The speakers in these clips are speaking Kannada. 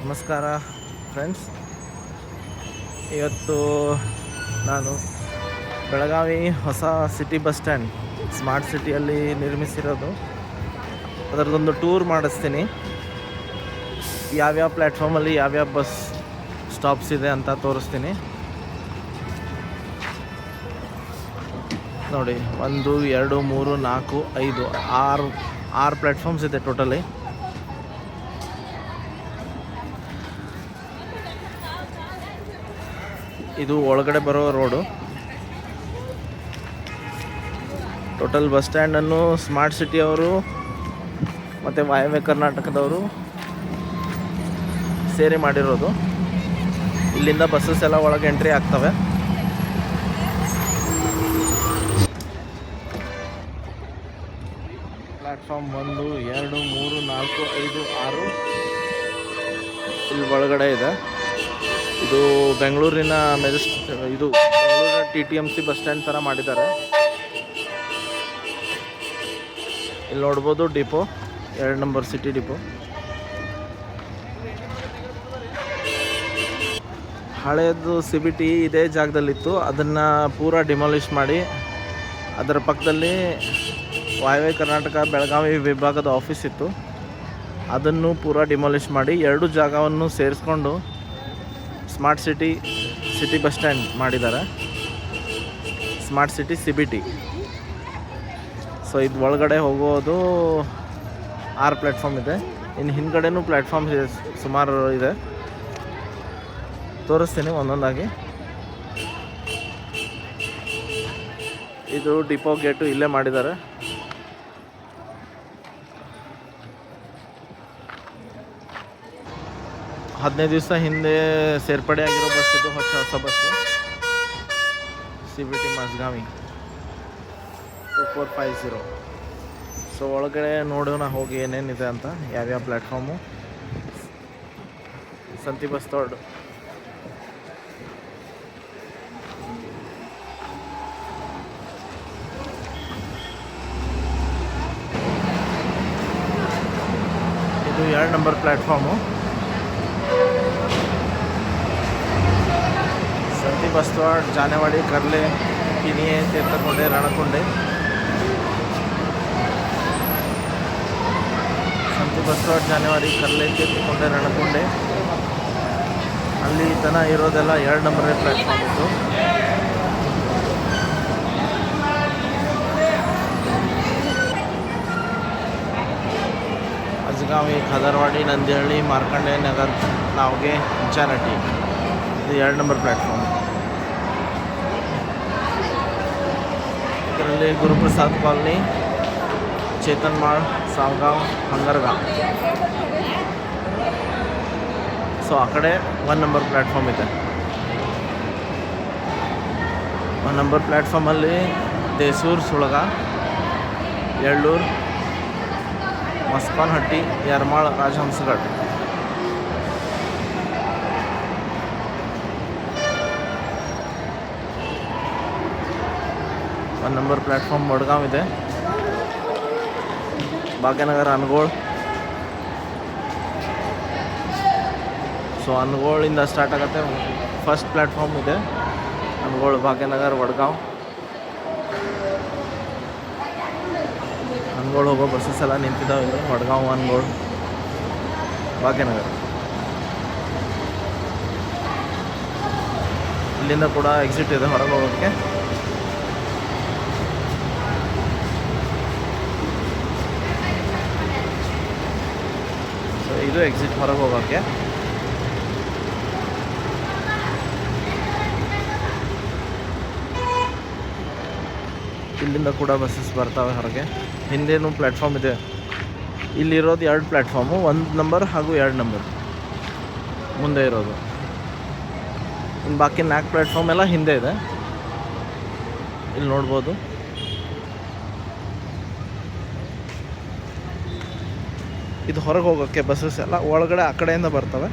ನಮಸ್ಕಾರ ಫ್ರೆಂಡ್ಸ್. ಇವತ್ತು ನಾನು ಬೆಳಗಾವಿ ಹೊಸ ಸಿಟಿ ಬಸ್ ಸ್ಟ್ಯಾಂಡ್ ಸ್ಮಾರ್ಟ್ ಸಿಟಿಯಲ್ಲಿ ನಿರ್ಮಿಸಿರೋದು ಅದರದೊಂದು ಟೂರ್ ಮಾಡಿಸ್ತೀನಿ. ಯಾವ್ಯಾವ ಪ್ಲ್ಯಾಟ್ಫಾರ್ಮಲ್ಲಿ ಯಾವ್ಯಾವ ಬಸ್ ಸ್ಟಾಪ್ಸ್ ಇದೆ ಅಂತ ತೋರಿಸ್ತೀನಿ. ನೋಡಿ, 1 2 3 4 5 6 ಪ್ಲ್ಯಾಟ್ಫಾರ್ಮ್ಸ್ ಇದೆ ಟೋಟಲಿ. ಇದು ಒಳಗಡೆ ಬರೋ ರೋಡು. ಟೋಟಲ್ ಬಸ್ ಸ್ಟ್ಯಾಂಡನ್ನು ಸ್ಮಾರ್ಟ್ ಸಿಟಿಯವರು ಮತ್ತು ವಾಯವ್ಯ ಕರ್ನಾಟಕದವರು ಸೇರಿ ಮಾಡಿರೋದು. ಇಲ್ಲಿಂದ ಬಸ್ಸಸ್ ಎಲ್ಲ ಒಳಗೆ ಎಂಟ್ರಿ ಆಗ್ತವೆ. ಪ್ಲ್ಯಾಟ್ಫಾರ್ಮ್ 1 2 3 4 5 6 ಇಲ್ಲಿ ಒಳಗಡೆ ಇದೆ. ಇದು ಬೆಂಗಳೂರಿನ ಬೆಂಗಳೂರಿನ TTMC ಬಸ್ ಸ್ಟ್ಯಾಂಡ್ ಥರ ಮಾಡಿದ್ದಾರೆ. ಇಲ್ಲಿ ನೋಡ್ಬೋದು ಡಿಪೋ, 2 ನಂಬರ್ ಸಿಟಿ ಡಿಪೋ. ಹಳೆಯದು CBT ಇದೇ ಜಾಗದಲ್ಲಿತ್ತು. ಅದನ್ನು ಪೂರಾ ಡಿಮಾಲಿಷ್ ಮಾಡಿ ಅದರ ಪಕ್ಕದಲ್ಲಿ ವಾಯವ್ಯ ಕರ್ನಾಟಕ ಬೆಳಗಾವಿ ವಿಭಾಗದ ಆಫೀಸ್ ಇತ್ತು. ಅದನ್ನು ಪೂರಾ ಡಿಮಾಲಿಷ್ ಮಾಡಿ 2 ಜಾಗವನ್ನು ಸೇರಿಸ್ಕೊಂಡು ಸ್ಮಾರ್ಟ್ ಸಿಟಿ ಬಸ್ ಸ್ಟ್ಯಾಂಡ್ ಮಾಡಿದ್ದಾರೆ. Smart city CBT. ಸೊ ಇದು ಒಳಗಡೆ ಹೋಗೋದು 6 ಪ್ಲ್ಯಾಟ್ಫಾರ್ಮ್ ಇದೆ. ಇನ್ನು ಹಿಂದ್ಗಡೆನೂ ಪ್ಲ್ಯಾಟ್ಫಾರ್ಮ್ ಸುಮಾರು ಇದೆ. ತೋರಿಸ್ತೀನಿ ಒಂದೊಂದಾಗಿ. ಇದು ಡಿಪೋ ಗೇಟು ಇಲ್ಲೇ ಮಾಡಿದ್ದಾರೆ. ಹದಿನೈದು ದಿವಸ ಹಿಂದೆ ಸೇರ್ಪಡೆ ಆಗಿರೋ ಬಸ್ ಇದು, ಹೊಸ ಬಸ್ಸು CBT ಮಸ್ಗಾವಿ 2450. ಸೊ ಒಳಗಡೆ ನೋಡೋಣ ಹೋಗಿ ಏನೇನಿದೆ ಅಂತ, ಯಾವ್ಯಾವ ಪ್ಲ್ಯಾಟ್ಫಾರ್ಮು. ಸಂತಿ ಬಸ್ ತೋರ್ಡ್. ಇದು 2 ನಂಬರ್ ಪ್ಲ್ಯಾಟ್ಫಾರ್ಮು. संती बसवाड़ जानेवाड़ी कर्ले किनिये तीर्थकोंडे रणकोंडे. संती बसवाड़ जानेवाड़ी कर्ले तीर्थकोंडे रणकोंडे ಅಲ್ಲಿ ತನ ಇರೋದೆಲ್ಲ 2 ನಂಬರ್ ಪ್ಲ್ಯಾಟ್ಫಾರ್ಮ್ ಇತ್ತು. ಅಜಗಾವಿ, ಖದರ್ವಾಡಿ, ನಂದಿಹಳ್ಳಿ, ಮಾರ್ಕಂಡೆ ನಗರ್, ನಾವ್ಗೆ, ಇಂಚಾನಟ್ಟಿ. ಇದು 2 ನಂಬರ್ ಪ್ಲ್ಯಾಟ್ಫಾರ್ಮ್. ಇದರಲ್ಲಿ ಗುರುಪ್ರಸಾದ್ ಕಾಲನಿ, ಚೇತನ್ ಮಾಳ್, ಸಾವ್ಗಾಂವ್, ಹಂಗರ್ಗಾಂವ್. ಸೊ ಆ ಕಡೆ 1 ನಂಬರ್ ಪ್ಲ್ಯಾಟ್ಫಾರ್ಮ್ ಇದೆ. 1 ನಂಬರ್ ಪ್ಲ್ಯಾಟ್ಫಾರ್ಮಲ್ಲಿ ದೇಸೂರು, ಸುಳಗ, ಎಳ್ಳೂರು, ಮಸ್ಕಾನ್ಹಟ್ಟಿ, ಯರ್ಮಾಳ್, ರಾಜಹಂಸಗಢ. 1 ನಂಬರ್ ಪ್ಲ್ಯಾಟ್ಫಾರ್ಮ್ ವಡ್ಗಾಂವ್ ಇದೆ. ಭಾಗ್ಯನಗರ, ಅನಗೋಳ್. ಸೊ ಅನಗೋಳಿಂದ ಸ್ಟಾರ್ಟ್ ಆಗುತ್ತೆ. ಫಸ್ಟ್ ಪ್ಲ್ಯಾಟ್ಫಾರ್ಮ್ ಇದೆ ಅನಗೋಳ್, ಭಾಗ್ಯನಗರ, ವಡ್ಗಾಂವ್. ಅನಗೋಳ್ ಹೋಗೋ ಬಸ್ಸಸ್ ಎಲ್ಲ ನಿಂತಿದ್ದಾವೆ ಇಲ್ಲಿ. ವಡ್ಗಾಂವ್, ಅನಗೋಳ್, ಭಾಗ್ಯನಗರ. ಇಲ್ಲಿಂದ ಕೂಡ ಎಕ್ಸಿಟ್ ಇದೆ ಹೊರಗೆ ಹೋಗೋಕ್ಕೆ. ಇದು ಎಕ್ಸಿಟ್ ಹೊರಗೆ ಹೋಗೋಕ್ಕೆ. ಇಲ್ಲಿಂದ ಕೂಡ ಬಸ್ಸಸ್ ಬರ್ತಾವೆ ಹೊರಗೆ. ಹಿಂದೇನು ಪ್ಲ್ಯಾಟ್ಫಾರ್ಮ್ ಇದೆ. ಇಲ್ಲಿರೋದು 2 ಪ್ಲ್ಯಾಟ್ಫಾರ್ಮು, 1 ನಂಬರ್ ಹಾಗೂ 2 ನಂಬರ್ ಮುಂದೆ ಇರೋದು. ಇನ್ನು ಬಾಕಿ 4 ಪ್ಲ್ಯಾಟ್ಫಾರ್ಮ್ ಎಲ್ಲ ಹಿಂದೆ ಇದೆ. ಇಲ್ಲಿ ನೋಡ್ಬೋದು. ಇದು ಹೊರಗೆ ಹೋಗೋಕ್ಕೆ ಬಸ್ಸಸ್ ಎಲ್ಲ ಒಳಗಡೆ ಆ ಕಡೆಯಿಂದ ಬರ್ತವೆ.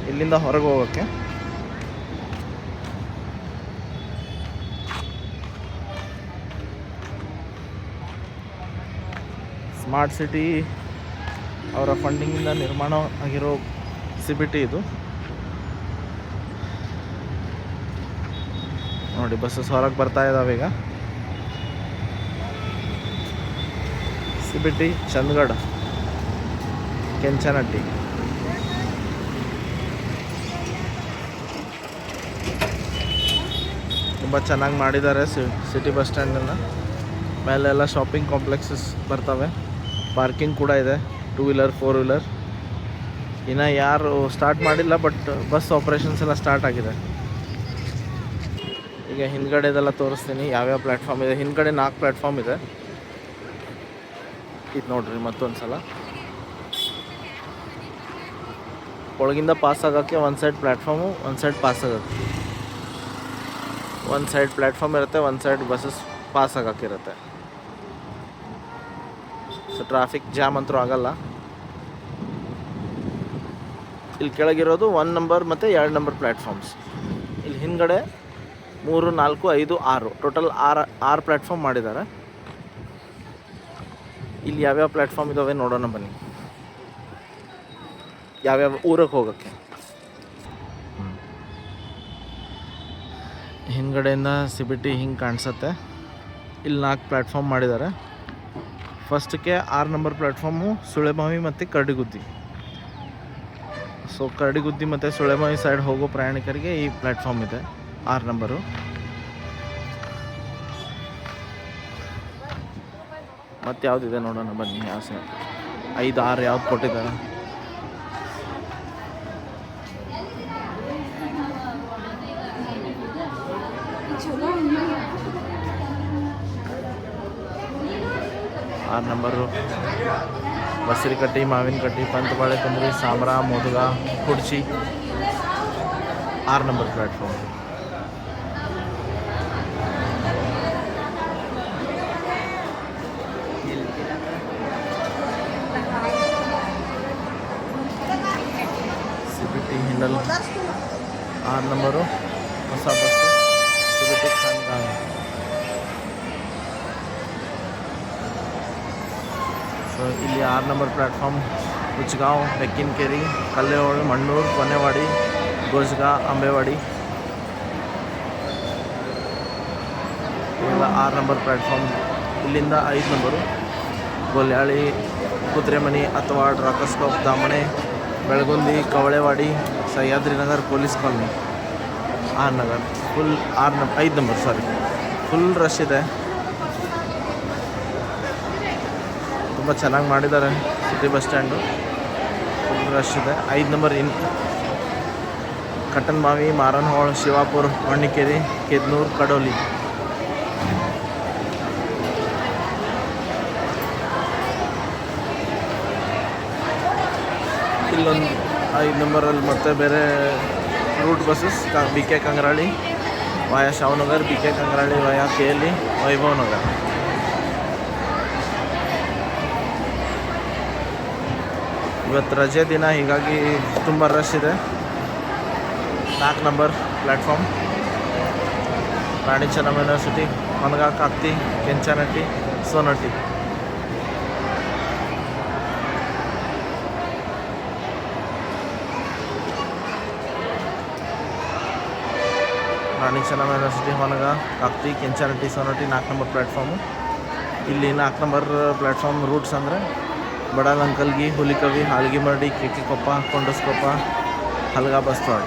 ಇಲ್ಲಿಂದ ಹೊರಗೆ ಹೋಗೋಕ್ಕೆ. ಸ್ಮಾರ್ಟ್ ಸಿಟಿ ಅವರ ಫಂಡಿಂಗಿಂದ ನಿರ್ಮಾಣ ಆಗಿರೋ ಸಿ ಬಿ ಟಿ ಇದು ನೋಡಿ. ಬಸ್ಸಸ್ ಹೊರಗೆ ಬರ್ತಾ ಇದ್ದಾವೆ ಈಗ. C B T, Chandgad, Kenchanahatti. ತುಂಬ ಚೆನ್ನಾಗಿ ಮಾಡಿದ್ದಾರೆ ಸಿಟಿ ಬಸ್ ಸ್ಟ್ಯಾಂಡನ್ನು. ಮೇಲೆಲ್ಲ ಶಾಪಿಂಗ್ ಕಾಂಪ್ಲೆಕ್ಸಸ್ ಬರ್ತವೆ, ಪಾರ್ಕಿಂಗ್ ಕೂಡ ಇದೆ, 2 ವೀಲರ್ 4 ವೀಲರ್. ಇನ್ನು ಯಾರು ಸ್ಟಾರ್ಟ್ ಮಾಡಿಲ್ಲ, ಬಟ್ ಬಸ್ ಆಪ್ರೇಷನ್ಸ್ ಎಲ್ಲ ಸ್ಟಾರ್ಟ್ ಆಗಿದೆ. ಈಗ ಹಿಂದ್ಗಡೆದೆಲ್ಲ ತೋರಿಸ್ತೀನಿ ಯಾವ್ಯಾವ ಪ್ಲ್ಯಾಟ್ಫಾರ್ಮ್ ಇದೆ. ಹಿಂದ್ಗಡೆ 4 ಪ್ಲ್ಯಾಟ್ಫಾರ್ಮ್ ಇದೆ. ಇದು ನೋಡ್ರಿ ಮತ್ತೊಂದು ಸಲ. ಒಳಗಿಂದ ಪಾಸ್ ಆಗೋಕ್ಕೆ ಒಂದು ಸೈಡ್ ಪ್ಲ್ಯಾಟ್ಫಾರ್ಮು, ಒಂದು ಸೈಡ್ ಪಾಸ್ ಆಗೋಕ್ಕೆ. ಒಂದು ಸೈಡ್ ಪ್ಲ್ಯಾಟ್ಫಾರ್ಮ್ ಇರುತ್ತೆ, ಒಂದು ಸೈಡ್ ಬಸ್ಸಸ್ ಪಾಸ್ ಆಗೋಕ್ಕಿರುತ್ತೆ. ಸೊ ಟ್ರಾಫಿಕ್ ಜಾಮ್ ಅಂತೂ ಆಗಲ್ಲ. ಇಲ್ಲಿ ಕೆಳಗಿರೋದು 1 ನಂಬರ್ ಮತ್ತು 2 ನಂಬರ್ ಪ್ಲ್ಯಾಟ್ಫಾರ್ಮ್ಸ್. ಇಲ್ಲಿ ಹಿಂದ್ಗಡೆ 3, 4, 5, 6 ಟೋಟಲ್ 6 ಪ್ಲ್ಯಾಟ್ಫಾರ್ಮ್ ಮಾಡಿದ್ದಾರೆ. ಇಲ್ಲಿ ಯಾವ್ಯಾವ ಪ್ಲ್ಯಾಟ್ಫಾರ್ಮ್ ಇದ್ದಾವೆ ನೋಡೋಣ ಬನ್ನಿ, ಯಾವ್ಯಾವ ಊರಿಗೆ ಹೋಗೋಕ್ಕೆ. ಹಿಂದ್ಗಡೆಯಿಂದ ಸಿ ಬಿ ಟಿ ಹಿಂಗೆ ಕಾಣಿಸುತ್ತೆ. ಇಲ್ಲಿ 4 ಪ್ಲ್ಯಾಟ್ಫಾರ್ಮ್ ಮಾಡಿದ್ದಾರೆ. ಫಸ್ಟಕ್ಕೆ 6 ನಂಬರ್ ಪ್ಲ್ಯಾಟ್ಫಾರ್ಮು ಸುಳೆಮಾವಿ ಮತ್ತು ಕರಡಿಗುದ್ದಿ. ಸೊ ಕರಡಿಗುದ್ದಿ ಮತ್ತು ಸುಳೆಮಾವಿ ಸೈಡ್ ಹೋಗೋ ಪ್ರಯಾಣಿಕರಿಗೆ ಈ ಪ್ಲ್ಯಾಟ್ಫಾರ್ಮ್ ಇದೆ 6 ನಂಬರು. ಮತ್ತು ಯಾವುದಿದೆ ನೋಡೋಣ ಬನ್ನಿ. ಯಾವ ಸೈಡ್ 5, 6 ಯಾವ್ದು ಕೊಟ್ಟಿದ್ದಾರೆ. ಆರು number Basarikatti, Mavinakatti, Pantapale, Kundri, Samra, Modaga, Kudchi. 6 number platform. C B T Hindal 6 number ಹೊಸ bus C B T Khanagaon. So ಇಲ್ಲಿ 6 ನಂಬರ್ ಪ್ಲ್ಯಾಟ್ಫಾರ್ಮ್ ಉಚ್ಗಾಂವ್, ಬೆಕ್ಕಿನಕೆರೆ, ಕಲ್ಲೇಹೊಳೆ, ಮಣ್ಣೂರು, ಕೊನೆವಾಡಿ, ಗೋಸ್ಗಾ, ಅಂಬೇವಾಡಿ ಇವೆಲ್ಲ 6 ನಂಬರ್ ಪ್ಲ್ಯಾಟ್ಫಾರ್ಮ್. ಇಲ್ಲಿಂದ 5 number Golyali, Kudremani, Atwad, Rakaskop, Damane, Belgundi, Kavalewadi, Sahyadrinagar, police colony, R Nagar. Full 5 number full rush ಇದೆ. ತುಂಬ ಚೆನ್ನಾಗಿ ಮಾಡಿದ್ದಾರೆ city bus stand. Full rush ಇದೆ. 5 ನಂಬರ್ ಕಟ್ಟನ್ಮಾವಿ, ಮಾರನ್ಹೋಳ್, ಶಿವಾಪುರ, ಮಣ್ಣಿಕೇರಿ, ಕೆದ್ನೂರು, ಕಡೋಲಿ. ಇಲ್ಲೊಂದು 5 ನಂಬರಲ್ಲಿ ಮತ್ತೆ ಬೇರೆ route buses B K Kangrali via Shahunagar, B K Kangrali via KLE, Vaibhav Nagar. ಇವತ್ತು ರಜೆ ದಿನ, ಹೀಗಾಗಿ ತುಂಬ ರಶ್ ಇದೆ. 4 number platform Rani Chennamma university, Honaga, Kakti, Kenchanahatti, Sonahatti. Rani Chennamma university, Honaga, Kakti, Kenchanahatti, Sonahatti 4 number platform. ಇಲ್ಲಿ 4 ನಂಬರ್ ಪ್ಲ್ಯಾಟ್ಫಾರ್ಮ್ ರೂಟ್ಸ್ ಅಂದರೆ ಬಡಾಲಂಕಲ್ಗಿ, ಹುಲಿಕವಿ, ಹಾಲ್ಗಿಮರಡಿ, ಕೆಕೆಕೊಪ್ಪ, ಕೊಂಡಸ್ಕೊಪ್ಪ, ಹಲ್ಗಾ, ಬಸ್ತಾಡ್.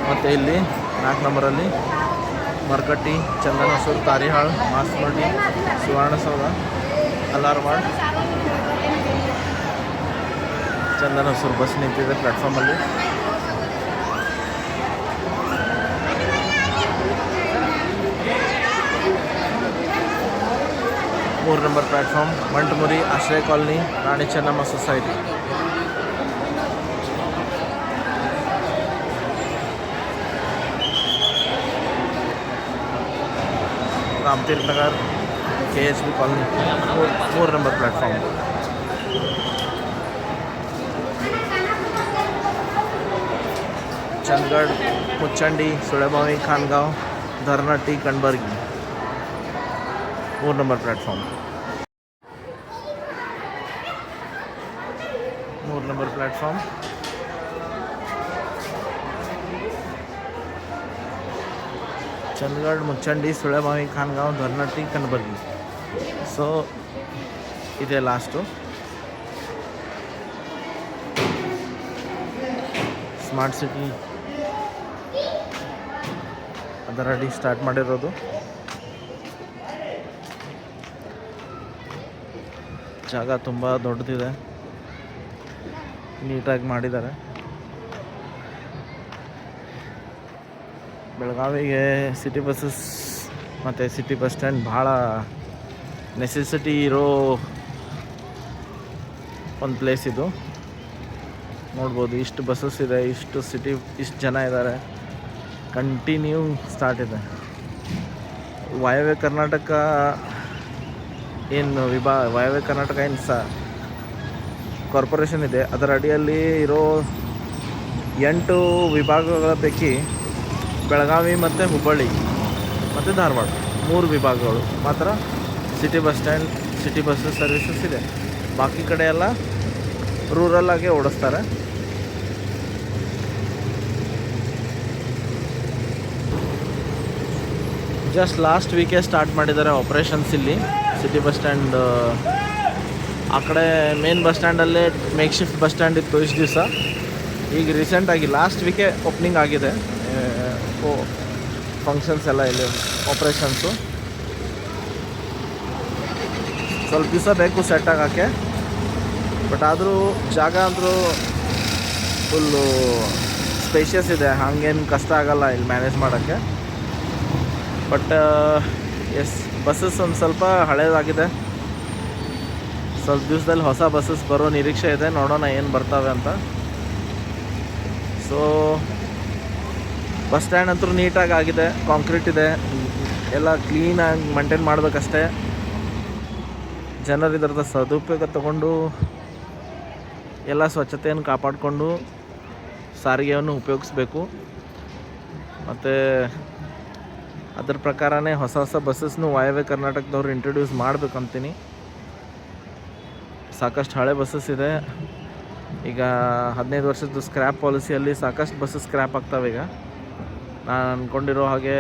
ಮತ್ತು ಇಲ್ಲಿ 4 ನಂಬರಲ್ಲಿ ಮರ್ಕಟ್ಟಿ, ಚಂದನಸೂರು, ತಾರಿಹಾಳ್, ಮಾಸ್ಮಡಿ, ಸುವರ್ಣಸೌಧ, ಅಲಾರ್ವಾಡ್, ಚಂದನಸೂರು ಬಸ್ ನಿಂತಿದೆ ಪ್ಲ್ಯಾಟ್ಫಾರ್ಮಲ್ಲಿ. ಮೂರು number platform Mantamuri, Ashraya colony, Rani Chennamma society. Ramatirtha Nagar, KHB colony 3 number platform. Chandgad, Muchandi, Sulemavi, Khangaon, Dharnatti, Kanbargi 3 number platform. Number platform. Chandgad, Muchandi, Sulemavi, Khangaon, Dharnatti, Kanabargi. So ಇದೇ ಲಾಸ್ಟು. ಸ್ಮಾರ್ಟ್ ಸಿಟಿ ಅದರ ಅಡಿ ಸ್ಟಾರ್ಟ್ ಮಾಡಿರೋದು. ಜಾಗ ತುಂಬ ದೊಡ್ಡದಿದೆ, ನೀಟಾಗಿ ಮಾಡಿದ್ದಾರೆ. ಬೆಳಗಾವಿಗೆ ಸಿಟಿ ಬಸ್ಸಸ್ ಮತ್ತು ಸಿಟಿ ಬಸ್ ಸ್ಟ್ಯಾಂಡ್ ಭಾಳ ನೆಸೆಸಿಟಿ ಇರೋ ಒಂದು ಪ್ಲೇಸ್ ಇದು. ನೋಡ್ಬೋದು, ಇಷ್ಟು ಬಸ್ಸಸ್ ಇದೆ, ಇಷ್ಟು ಇಷ್ಟು ಜನ ಇದ್ದಾರೆ, ಕಂಟಿನ್ಯೂ ಸ್ಟಾರ್ಟ್ ಇದೆ. ವಾಯವ್ಯ ಕರ್ನಾಟಕ ಏನು ವಾಯವ್ಯ ಕರ್ನಾಟಕ ಏನು ಕಾರ್ಪೊರೇಷನ್ ಇದೆ, ಅದರ ಅಡಿಯಲ್ಲಿ ಇರೋ 8 ವಿಭಾಗಗಳ ಪೈಕಿ ಬೆಳಗಾವಿ ಮತ್ತು ಹುಬ್ಬಳ್ಳಿ ಮತ್ತು ಧಾರವಾಡ 3 ವಿಭಾಗಗಳು ಮಾತ್ರ city bus stand, city bus services ಇದೆ. ಬಾಕಿ ಕಡೆ ಎಲ್ಲ ರೂರಲ್ ಆಗಿ ಓಡಿಸ್ತಾರೆ. ಜಸ್ಟ್ ಲಾಸ್ಟ್ ವೀಕೇ ಸ್ಟಾರ್ಟ್ ಮಾಡಿದ್ದಾರೆ ಆಪ್ರೇಷನ್ಸ್ ಇಲ್ಲಿ ಸಿಟಿ ಬಸ್ ಸ್ಟ್ಯಾಂಡ್. ಆ ಕಡೆ ಮೇನ್ ಬಸ್ ಸ್ಟ್ಯಾಂಡಲ್ಲೇ ಮೇಕ್ ಶಿಫ್ಟ್ ಬಸ್ ಸ್ಟ್ಯಾಂಡ್ ಇತ್ತು ಇಷ್ಟು ದಿವಸ. ಈಗ ರೀಸೆಂಟಾಗಿ ಲಾಸ್ಟ್ ವೀಕೇ ಓಪನಿಂಗ್ ಆಗಿದೆ ಫಂಕ್ಷನ್ಸ್ ಎಲ್ಲ ಇಲ್ಲಿ, ಆಪ್ರೇಷನ್ಸು. ಸ್ವಲ್ಪ ದಿವಸ ಬೇಕು ಸೆಟ್ ಆಗೋಕ್ಕೆ, ಬಟ್ ಆದರೂ ಜಾಗ ಅಂದರೂ ಫುಲ್ಲು ಸ್ಪೇಷಿಯಸ್ ಇದೆ, ಹಾಗೇನು ಕಷ್ಟ ಆಗೋಲ್ಲ ಇಲ್ಲಿ ಮ್ಯಾನೇಜ್ ಮಾಡೋಕ್ಕೆ. ಬಟ್ ಎಸ್, ಬಸ್ಸಸ್ ಒಂದು ಸ್ವಲ್ಪ ಹಳೇದಾಗಿದೆ. ಸ್ವಲ್ಪ ದಿವಸದಲ್ಲಿ ಹೊಸ ಬಸ್ಸಸ್ ಬರೋ ನಿರೀಕ್ಷೆ ಇದೆ, ನೋಡೋಣ ಏನು ಬರ್ತವೆ ಅಂತ. ಸೊ ಬಸ್ ಸ್ಟ್ಯಾಂಡ್ ಅಂತೂ ನೀಟಾಗಿ ಆಗಿದೆ, ಕಾಂಕ್ರೀಟ್ ಇದೆ, ಎಲ್ಲ ಕ್ಲೀನಾಗಿ ಮೇಂಟೈನ್ ಮಾಡಬೇಕಷ್ಟೇ. ಜನರು ಇದರದ ಸದುಪಯೋಗ ತಗೊಂಡು ಎಲ್ಲ ಸ್ವಚ್ಛತೆಯನ್ನು ಕಾಪಾಡಿಕೊಂಡು ಸಾರಿಗೆಯನ್ನು ಉಪಯೋಗಿಸ್ಬೇಕು. ಮತ್ತು ಅದ್ರ ಪ್ರಕಾರನೇ ಹೊಸ ಹೊಸ ಬಸ್ಸಸ್ನು ವಾಯವ್ಯ ಕರ್ನಾಟಕದವ್ರು ಇಂಟ್ರೊಡ್ಯೂಸ್ ಮಾಡಬೇಕಂತೀನಿ. ಸಾಕಷ್ಟು ಹಳೆ ಬಸ್ಸಸ್ ಇದೆ. ಈಗ 15 ವರ್ಷದ ಸ್ಕ್ರ್ಯಾಪ್ ಪಾಲಿಸಿಯಲ್ಲಿ ಸಾಕಷ್ಟು ಬಸ್ಸಸ್ ಸ್ಕ್ರ್ಯಾಪ್ ಆಗ್ತವೆ. ಈಗ ನಾನು ಅಂದ್ಕೊಂಡಿರೋ ಹಾಗೆ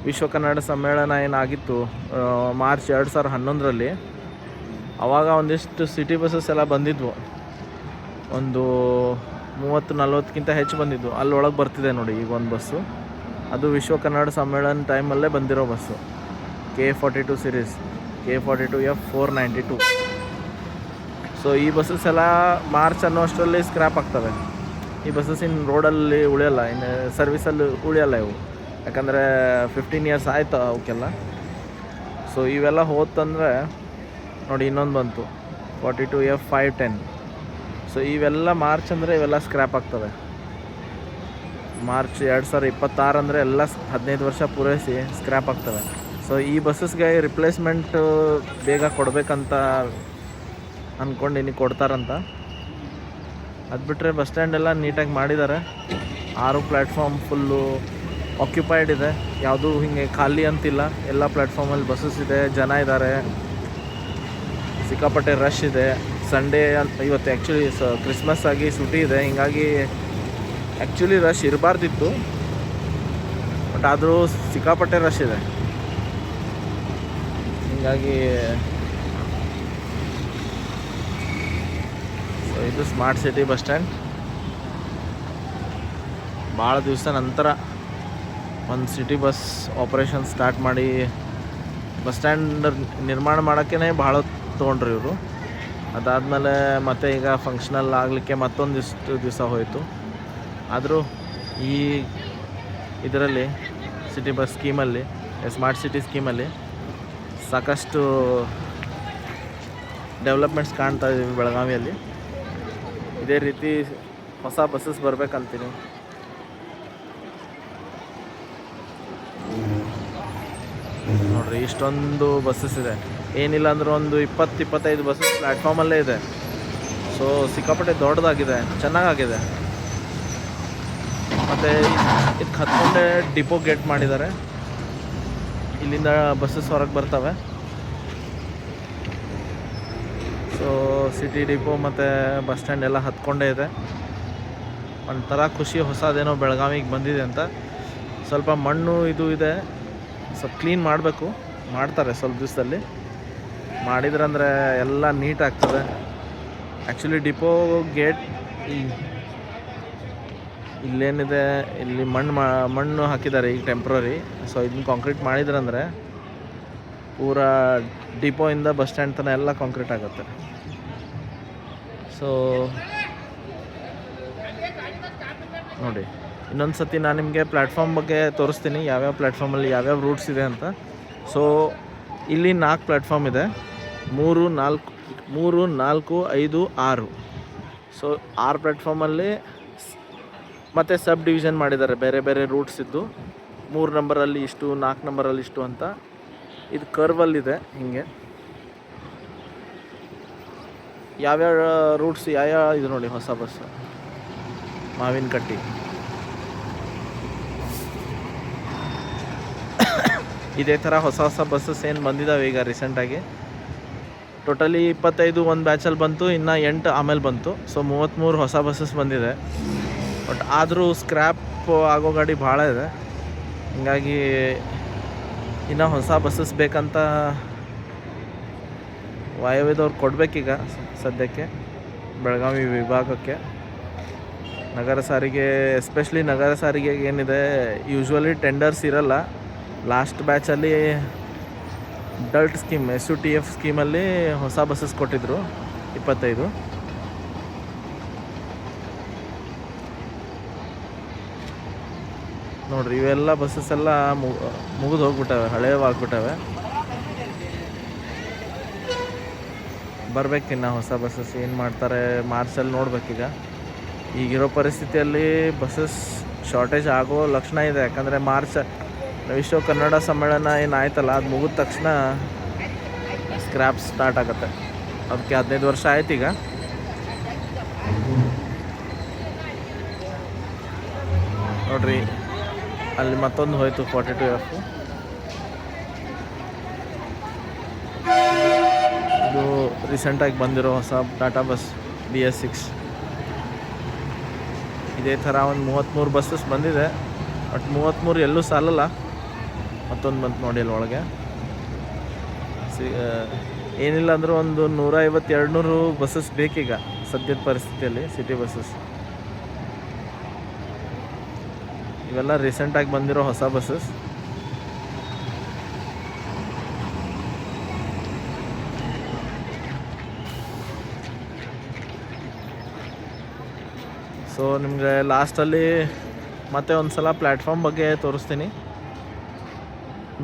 ವಿಶ್ವ ಕನ್ನಡ ಸಮ್ಮೇಳನ ಏನಾಗಿತ್ತು ಮಾರ್ಚ್ 2011ರಲ್ಲಿ, ಆವಾಗ ಒಂದಿಷ್ಟು ಸಿಟಿ ಬಸ್ಸಸ್ ಎಲ್ಲ ಬಂದಿದ್ವು, ಒಂದು 30-40ಕ್ಕಿಂತ ಹೆಚ್ಚು ಬಂದಿದ್ವು. ಅಲ್ಲೊಳಗೆ ಬರ್ತಿದೆ ನೋಡಿ ಈಗ ಒಂದು ಬಸ್ಸು, ಅದು ವಿಶ್ವ ಕನ್ನಡ ಸಮ್ಮೇಳನ ಟೈಮಲ್ಲೇ ಬಂದಿರೋ bus, K42 series, K42F492. So ಈ ಬಸ್ಸಸ್ ಎಲ್ಲ ಮಾರ್ಚ್ ಅನ್ನೋ ಅಷ್ಟರಲ್ಲಿ ಸ್ಕ್ರ್ಯಾಪ್ ಆಗ್ತವೆ. ಈ ಬಸ್ಸಸ್ ಇನ್ನು ರೋಡಲ್ಲಿ ಉಳಿಯೋಲ್ಲ, ಇನ್ನು ಸರ್ವಿಸಲ್ಲಿ ಉಳಿಯೋಲ್ಲ ಇವು, ಯಾಕಂದರೆ 15 ಇಯರ್ಸ್ ಆಯಿತು ಅವಕ್ಕೆಲ್ಲ. ಸೊ ಇವೆಲ್ಲ ಹೋತಂದರೆ ನೋಡಿ ಇನ್ನೊಂದು ಬಂತು 42F510. ಸೊ ಇವೆಲ್ಲ ಮಾರ್ಚ್ ಅಂದರೆ ಇವೆಲ್ಲ ಸ್ಕ್ರ್ಯಾಪ್ ಆಗ್ತವೆ. ಮಾರ್ಚ್ 2026 ಅಂದರೆ ಎಲ್ಲ 15 ವರ್ಷ ಪೂರೈಸಿ ಸ್ಕ್ರ್ಯಾಪ್ ಆಗ್ತವೆ. ಸೊ ಈ ಬಸ್ಸಸ್ಗೆ ರಿಪ್ಲೇಸ್ಮೆಂಟ್ ಬೇಗ ಕೊಡಬೇಕಂತ ಅಂದ್ಕೊಂಡಿನಿ, ಕೊಡ್ತಾರಂತ. ಅದು ಬಿಟ್ಟರೆ ಬಸ್ ಸ್ಟ್ಯಾಂಡ್ ಎಲ್ಲ ನೀಟಾಗಿ ಮಾಡಿದ್ದಾರೆ. 6 ಪ್ಲ್ಯಾಟ್ಫಾರ್ಮ್ ಫುಲ್ಲು ಆಕ್ಯುಪೈಡ್ ಇದೆ, ಯಾವುದೂ ಹೀಗೆ ಖಾಲಿ ಅಂತಿಲ್ಲ. ಎಲ್ಲ ಪ್ಲ್ಯಾಟ್ಫಾರ್ಮಲ್ಲಿ ಬಸ್ಸಸ್ ಇದೆ, ಜನ ಇದ್ದಾರೆ, ಸಿಕ್ಕಾಪಟ್ಟೆ ರಶ್ ಇದೆ. ಸಂಡೇ ಇವತ್ತು ಆ್ಯಕ್ಚುಲಿ ಕ್ರಿಸ್ಮಸ್ ಆಗಿ ಸುಟಿ ಇದೆ, ಹೀಗಾಗಿ ಆ್ಯಕ್ಚುಲಿ ರಶ್ ಇರಬಾರ್ದಿತ್ತು, ಬಟ್ ಆದರೂ ಸಿಕ್ಕಾಪಟ್ಟೆ ರಶ್ ಇದೆ. ಹೀಗಾಗಿ ಸೊ ಇದು ಸ್ಮಾರ್ಟ್ ಸಿಟಿ ಬಸ್ ಸ್ಟ್ಯಾಂಡ್. ಭಾಳ ದಿವಸ ನಂತರ ಒಂದು ಸಿಟಿ ಬಸ್ ಆಪ್ರೇಷನ್ ಸ್ಟಾರ್ಟ್ ಮಾಡಿ ಬಸ್ ಸ್ಟ್ಯಾಂಡ್ ನಿರ್ಮಾಣ ಮಾಡೋಕ್ಕೇ ಭಾಳ ತೊಗೊಂಡ್ರು ಇವರು. ಅದಾದಮೇಲೆ ಮತ್ತೆ ಈಗ ಫಂಕ್ಷನಲ್ ಆಗಲಿಕ್ಕೆ ಮತ್ತೊಂದಿಷ್ಟು ದಿವಸ ಹೋಯಿತು. ಆದರೂ ಈ ಇದರಲ್ಲಿ ಸಿಟಿ ಬಸ್ ಸ್ಕೀಮಲ್ಲಿ, ಸ್ಮಾರ್ಟ್ ಸಿಟಿ ಸ್ಕೀಮಲ್ಲಿ ಸಾಕಷ್ಟು ಡೆವಲಪ್ಮೆಂಟ್ಸ್ ಕಾಣ್ತಾ ಇದ್ದೀವಿ ಬೆಳಗಾವಿಯಲ್ಲಿ. ಇದೇ ರೀತಿ ಹೊಸ ಬಸ್ಸಸ್ ಬರಬೇಕಂತೀನಿ. ನೋಡಿರಿ ಇಷ್ಟೊಂದು ಬಸ್ಸಸ್ ಇದೆ, ಏನಿಲ್ಲ ಅಂದ್ರೆ ಒಂದು 20-25 ಬಸ್ಸಸ್ ಪ್ಲ್ಯಾಟ್ಫಾರ್ಮಲ್ಲೇ ಇದೆ. ಸೊ ಸಿಕ್ಕಾಪಟ್ಟೆ ದೊಡ್ಡದಾಗಿದೆ, ಚೆನ್ನಾಗಾಗಿದೆ. ಮತ್ತು ಇದಕ್ಕೆ ಹತ್ಕೊಂಡೆ ಡಿಪೋ ಗೇಟ್ ಮಾಡಿದ್ದಾರೆ, ಇಲ್ಲಿಂದ ಬಸ್ಸಸ್ ಹೊರಗೆ ಬರ್ತವೆ. ಸೊ ಸಿಟಿ ಡಿಪೋ ಮತ್ತು ಬಸ್ ಸ್ಟ್ಯಾಂಡ್ ಎಲ್ಲ ಹತ್ಕೊಂಡೇ ಇದೆ. ಒಂಥರ ಖುಷಿ, ಹೊಸದೇನೋ ಬೆಳಗಾವಿಗೆ ಬಂದಿದೆ ಅಂತ. ಸ್ವಲ್ಪ ಮಣ್ಣು ಇದು ಇದೆ, ಸ್ವಲ್ಪ ಕ್ಲೀನ್ ಮಾಡಬೇಕು, ಮಾಡ್ತಾರೆ ಸ್ವಲ್ಪ ದಿವಸದಲ್ಲಿ. ಮಾಡಿದ್ರಂದರೆ ಎಲ್ಲ ನೀಟ್ ಆಗ್ತದೆ. ಆ್ಯಕ್ಚುಲಿ ಡಿಪೋ ಗೇಟ್ ಇಲ್ಲೇನಿದೆ, ಇಲ್ಲಿ ಮಣ್ಣು ಹಾಕಿದ್ದಾರೆ ಈಗ ಟೆಂಪ್ರರಿ. ಸೊ ಇದನ್ನ ಕಾಂಕ್ರೀಟ್ ಮಾಡಿದ್ರಂದರೆ ಪೂರಾ ಡಿಪೋಯಿಂದ ಬಸ್ ಸ್ಟ್ಯಾಂಡ್ ತನಕ ಎಲ್ಲ ಕಾಂಕ್ರೀಟ್ ಆಗುತ್ತೆ. ಸೊ ನೋಡಿ, ಇನ್ನೊಂದು ಸತಿ ನಾನು ನಿಮಗೆ ಪ್ಲ್ಯಾಟ್ಫಾರ್ಮ್ ಬಗ್ಗೆ ತೋರಿಸ್ತೀನಿ, ಯಾವ್ಯಾವ ಪ್ಲ್ಯಾಟ್ಫಾರ್ಮಲ್ಲಿ ಯಾವ್ಯಾವ ರೂಟ್ಸ್ ಇದೆ ಅಂತ. ಸೊ ಇಲ್ಲಿ 4 ಪ್ಲ್ಯಾಟ್ಫಾರ್ಮ್ ಇದೆ, 3, 4, 5, 6. ಸೊ 6 ಪ್ಲ್ಯಾಟ್ಫಾರ್ಮಲ್ಲಿ ಮತ್ತು ಸಬ್ ಡಿವಿಷನ್ ಮಾಡಿದ್ದಾರೆ, ಬೇರೆ ಬೇರೆ ರೂಟ್ಸ್ ಇದ್ದು. 3 ನಂಬರಲ್ಲಿ ಇಷ್ಟು, 4 ನಂಬರಲ್ಲಿ ಇಷ್ಟು ಅಂತ. ಇದು ಕರ್ವಲ್ಲಿದೆ. ಹಿಂಗೆ ಯಾವ್ಯಾವ ರೂಟ್ಸ್ ಯಾವ್ಯಾವ ಇದು ನೋಡಿ. ಹೊಸ ಬಸ್ಸು ಮಾವಿನಕಟ್ಟಿ, ಇದೇ ಥರ ಹೊಸ ಬಸ್ಸಸ್ ಏನು ಬಂದಿದ್ದಾವೆ ಈಗ ರೀಸೆಂಟಾಗಿ. ಟೋಟಲಿ 25 ಒಂದು ಬ್ಯಾಚಲ್ಲಿ ಬಂತು, ಇನ್ನು 8 ಆಮೇಲೆ ಬಂತು. ಸೊ 33 ಹೊಸ ಬಸ್ಸಸ್ ಬಂದಿದೆ. ಬಟ್ ಆದರೂ ಸ್ಕ್ರ್ಯಾಪ್ ಆಗೋ ಗಾಡಿ ಭಾಳ ಇದೆ. ಹೀಗಾಗಿ ಇನ್ನು ಹೊಸ ಬಸ್ಸಸ್ ಬೇಕಂತ ವಾಯವ್ಯದವ್ರು ಕೊಡಬೇಕೀಗ ಸದ್ಯಕ್ಕೆ ಬೆಳಗಾವಿ ವಿಭಾಗಕ್ಕೆ. ನಗರ ಸಾರಿಗೆ, ಎಸ್ಪೆಷಲಿ ನಗರ ಸಾರಿಗೆಗೆ ಏನಿದೆ, ಯೂಶ್ವಲಿ ಟೆಂಡರ್ಸ್ ಇರಲ್ಲ. ಲಾಸ್ಟ್ ಬ್ಯಾಚಲ್ಲಿ ಡಲ್ಟ್ ಸ್ಕೀಮ್, SUTF ಸ್ಕೀಮಲ್ಲಿ ಹೊಸ ಬಸ್ಸಸ್ ಕೊಟ್ಟಿದ್ದರು 25. ನೋಡಿರಿ, ಇವೆಲ್ಲ ಬಸ್ಸಸ್ ಎಲ್ಲ ಮುಗಿದು ಹೋಗ್ಬಿಟ್ಟವೆ, ಹಳೇವಾಗ್ಬಿಟ್ಟವೆ. ಬರ್ಬೇಕಿನ್ನ ಹೊಸ ಬಸ್ಸಸ್ ಏನು ಮಾಡ್ತಾರೆ ಮಾರ್ಚಲ್ಲಿ ನೋಡ್ಬೇಕೀಗ. ಈಗಿರೋ ಪರಿಸ್ಥಿತಿಯಲ್ಲಿ ಬಸ್ಸಸ್ ಶಾರ್ಟೇಜ್ ಆಗೋ ಲಕ್ಷಣ ಇದೆ. ಯಾಕಂದರೆ ಮಾರ್ಚ್ ವಿಶ್ವ ಕನ್ನಡ ಸಮ್ಮೇಳನ ಏನಾಯ್ತಲ್ಲ, ಅದು ಮುಗಿದ ತಕ್ಷಣ ಸ್ಕ್ರ್ಯಾಪ್ ಸ್ಟಾರ್ಟ್ ಆಗುತ್ತೆ. ಅದಕ್ಕೆ 15 ವರ್ಷ ಆಯ್ತು ಈಗ. ನೋಡ್ರಿ, ಅಲ್ಲಿ ಮತ್ತೊಂದು ಹೋಯ್ತು 42F. ಇದು ರೀಸೆಂಟಾಗಿ ಬಂದಿರೋ ಹೊಸ ಟಾಟಾ ಬಸ್ BS6. ಇದೇ ಥರ ಒಂದು 33 ಬಸ್ಸಸ್ ಬಂದಿದೆ. ಬಟ್ 33 ಎಲ್ಲೂ ಸಾಲಲ್ಲ. ಮತ್ತೊಂದು ಬಂತು ನೋಡಿ ಅಲ್ಲಿ ಒಳಗೆ. ಏನಿಲ್ಲ ಅಂದರೂ ಒಂದು 150-200 ಬಸ್ಸಸ್ ಬೇಕೀಗ ಸದ್ಯದ ಪರಿಸ್ಥಿತಿಯಲ್ಲಿ, ಸಿಟಿ ಬಸ್ಸಸ್. ಇವೆಲ್ಲ ರೀಸೆಂಟಾಗಿ ಬಂದಿರೋ ಹೊಸ ಬಸ್ಸಸ್. ಸೊ ನಿಮಗೆ ಲಾಸ್ಟಲ್ಲಿ ಮತ್ತೆ ಒಂದು ಸಲ ಪ್ಲ್ಯಾಟ್ಫಾರ್ಮ್ ಬಗ್ಗೆ ತೋರಿಸ್ತೀನಿ,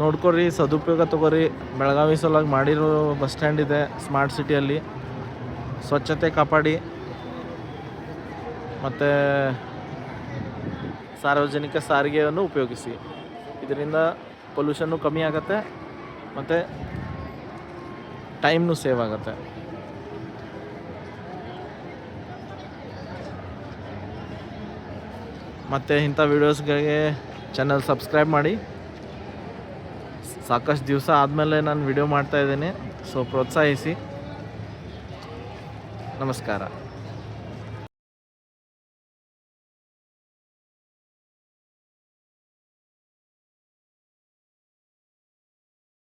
ನೋಡ್ಕೊರಿ, ಸದುಪಯೋಗ ತೊಗೋರಿ. ಬೆಳಗಾವಿ ಸಲುವಾಗಿ ಮಾಡಿರೋ ಬಸ್ ಸ್ಟ್ಯಾಂಡ್ ಇದೆ ಸ್ಮಾರ್ಟ್ ಸಿಟಿಯಲ್ಲಿ. ಸ್ವಚ್ಛತೆ ಕಾಪಾಡಿ ಮತ್ತು ಸಾರ್ವಜನಿಕ ಸಾರಿಗೆಯನ್ನು ಉಪಯೋಗಿಸಿ. ಇದರಿಂದ ಪೊಲ್ಯೂಷನ್ನು ಕಮ್ಮಿ ಆಗುತ್ತೆ ಮತ್ತು ಟೈಮ್ನು ಸೇವ್ ಆಗುತ್ತೆ. ಮತ್ತು ಇಂಥ ವೀಡಿಯೋಸ್ಗಳಿಗೆ ಚಾನಲ್ ಸಬ್ಸ್ಕ್ರೈಬ್ ಮಾಡಿ. ಸಾಕಷ್ಟು ದಿವಸ ಆದಮೇಲೆ ನಾನು ವಿಡಿಯೋ ಮಾಡ್ತಾಯಿದ್ದೀನಿ, ಸೊ ಪ್ರೋತ್ಸಾಹಿಸಿ. ನಮಸ್ಕಾರ.